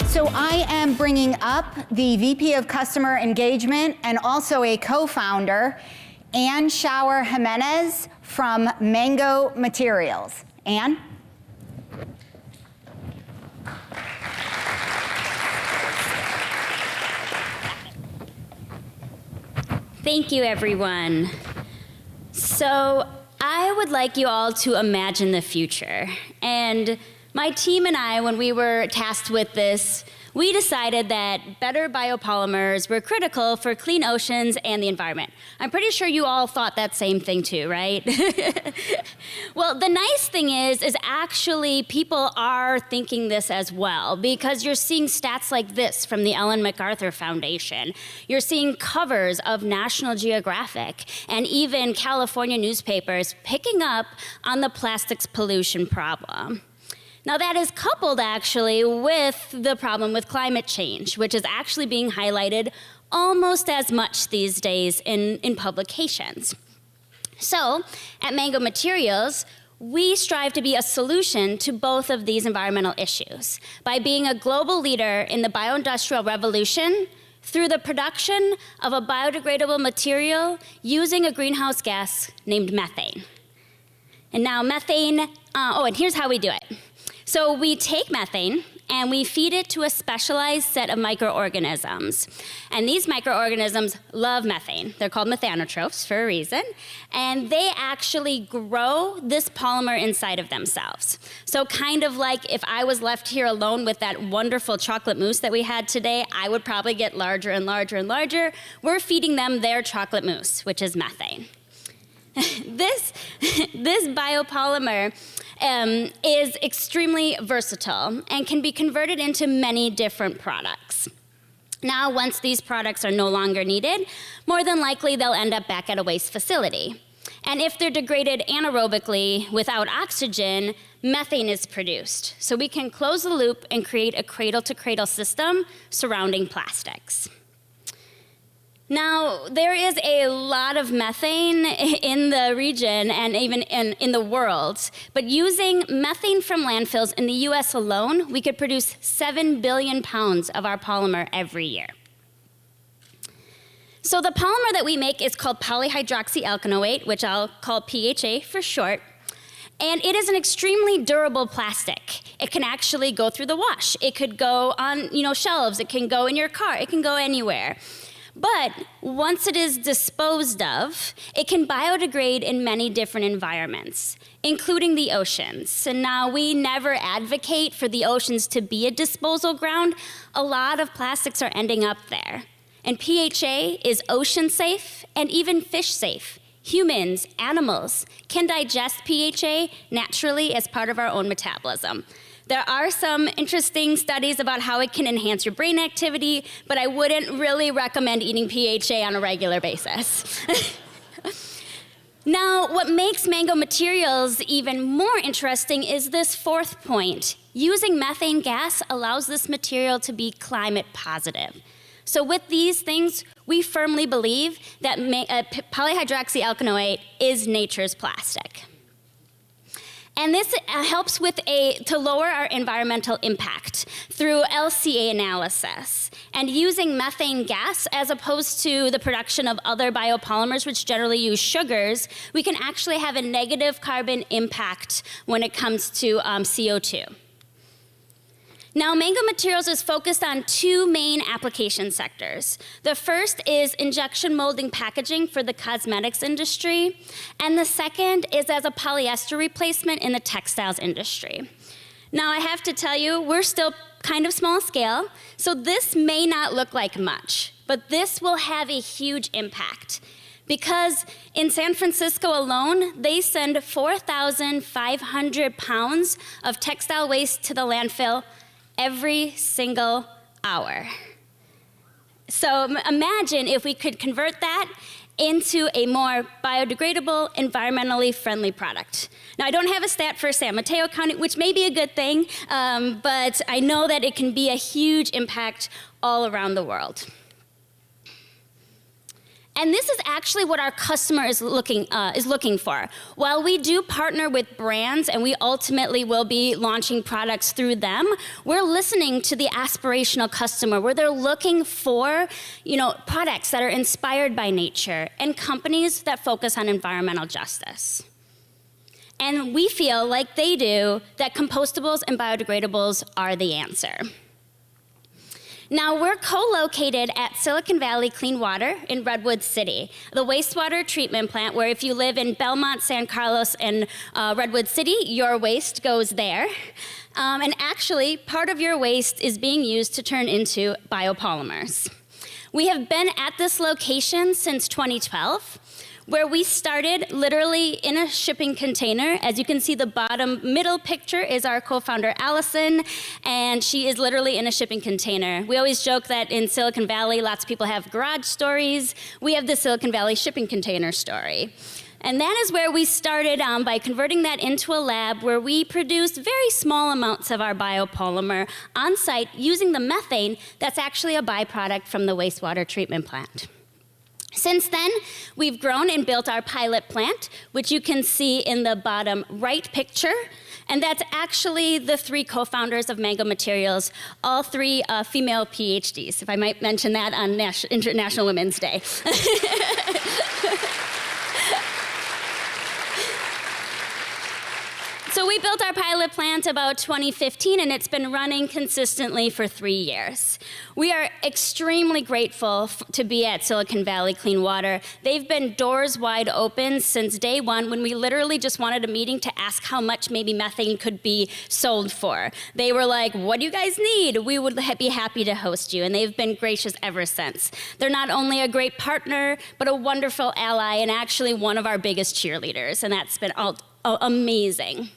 So I am bringing up the VP of Customer Engagement and also a co-founder, Anne Schauer-Gimenez from Mango Materials. Anne? Thank you, everyone. So I would like you all to imagine the future. And my team and I, when we were tasked with this, we decided that better biopolymers were critical for clean oceans and the environment. I'm pretty sure you all thought that same thing too, right? Well, the nice thing is actually people are thinking this as well, because you're seeing stats like this from the Ellen MacArthur Foundation. You're seeing covers of National Geographic and even California newspapers picking up on the plastics pollution problem. Now that is coupled actually with the problem with climate change, which is actually being highlighted almost as much these days in publications. So at Mango Materials, we strive to be a solution to both of these environmental issues by being a global leader in the bioindustrial revolution through the production of a biodegradable material using a greenhouse gas named methane. And now methane, and here's how we do it. So we take methane and we feed it to a specialized set of microorganisms. And these microorganisms love methane. They're called methanotrophs for a reason. And they actually grow this polymer inside of themselves. So kind of like if I was left here alone with that wonderful chocolate mousse that we had today, I would probably get larger and larger and larger. We're feeding them their chocolate mousse, which is methane. This biopolymer is extremely versatile and can be converted into many different products. Now, once these products are no longer needed, more than likely they'll end up back at a waste facility. And if they're degraded anaerobically without oxygen, methane is produced. So we can close the loop and create a cradle-to-cradle system surrounding plastics. Now, there is a lot of methane in the region and even in the world, but using methane from landfills in the US alone, we could produce 7 billion pounds of our polymer every year. So the polymer that we make is called polyhydroxyalkanoate, which I'll call PHA for short. And it is an extremely durable plastic. It can actually go through the wash. It could go on, shelves. It can go in your car. It can go anywhere. But once it is disposed of, it can biodegrade in many different environments, including the oceans. And now we never advocate for the oceans to be a disposal ground. A lot of plastics are ending up there. And PHA is ocean safe and even fish safe. Humans, animals, can digest PHA naturally as part of our own metabolism. There are some interesting studies about how it can enhance your brain activity, but I wouldn't really recommend eating PHA on a regular basis. Now, what makes Mango Materials even more interesting is this fourth point. Using methane gas allows this material to be climate positive. So with these things, we firmly believe that polyhydroxyalkanoate is nature's plastic. And this helps to lower our environmental impact through LCA analysis. And using methane gas as opposed to the production of other biopolymers, which generally use sugars, we can actually have a negative carbon impact when it comes to CO2. Now, Mango Materials is focused on two main application sectors. The first is injection molding packaging for the cosmetics industry, and the second is as a polyester replacement in the textiles industry. Now, I have to tell you, we're still kind of small scale, so this may not look like much, but this will have a huge impact. Because in San Francisco alone, they send 4,500 pounds of textile waste to the landfill every single hour. So imagine if we could convert that into a more biodegradable, environmentally friendly product. Now, I don't have a stat for San Mateo County, which may be a good thing, but I know that it can be a huge impact all around the world. And this is actually what our customer is looking for. While we do partner with brands and we ultimately will be launching products through them, we're listening to the aspirational customer where they're looking for, products that are inspired by nature and companies that focus on environmental justice. And we feel, like they do, that compostables and biodegradables are the answer. Now, we're co-located at Silicon Valley Clean Water in Redwood City, the wastewater treatment plant where if you live in Belmont, San Carlos, and Redwood City, your waste goes there. And actually, part of your waste is being used to turn into biopolymers. We have been at this location since 2012, where we started literally in a shipping container. As you can see, the bottom middle picture is our co-founder, Allison, and she is literally in a shipping container. We always joke that in Silicon Valley, lots of people have garage stories. We have the Silicon Valley shipping container story. And that is where we started by converting that into a lab where we produced very small amounts of our biopolymer on site using the methane that's actually a byproduct from the wastewater treatment plant. Since then, we've grown and built our pilot plant, which you can see in the bottom right picture. And that's actually the 3 co-founders of Mango Materials, all 3 female Ph.Ds, if I might mention that on International Women's Day. So we built our pilot plant about 2015, and it's been running consistently for 3 years. We are extremely grateful to be at Silicon Valley Clean Water. They've been doors wide open since day one when we literally just wanted a meeting to ask how much maybe methane could be sold for. They were like, what do you guys need? We would be happy to host you, and they've been gracious ever since. They're not only a great partner, but a wonderful ally and actually one of our biggest cheerleaders, and that's been amazing.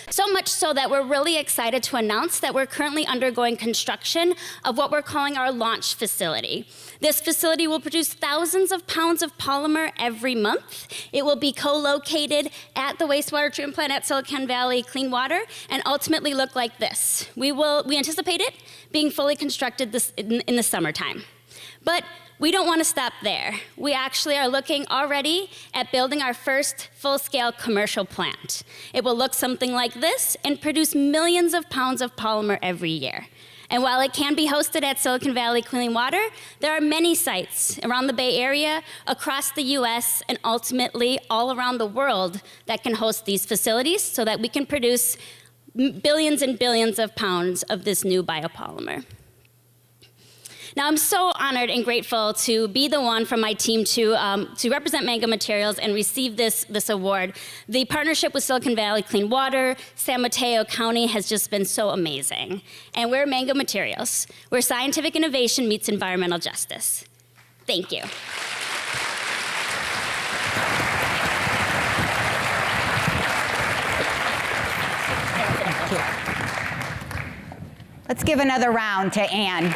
So much so that we're really excited to announce that we're currently undergoing construction of what we're calling our launch facility. This facility will produce thousands of pounds of polymer every month. It will be co-located at the wastewater treatment plant at Silicon Valley Clean Water and ultimately look like this. We anticipate it being fully constructed in the summertime. But we don't want to stop there. We actually are looking already at building our first full-scale commercial plant. It will look something like this and produce millions of pounds of polymer every year. And while it can be hosted at Silicon Valley Clean Water, there are many sites around the Bay Area, across the US, and ultimately all around the world that can host these facilities so that we can produce billions and billions of pounds of this new biopolymer. Now, I'm so honored and grateful to be the one from my team to represent Mango Materials and receive this award. The partnership with Silicon Valley Clean Water, San Mateo County has just been so amazing. And we're Mango Materials, where scientific innovation meets environmental justice. Thank you. Let's give another round to Anne.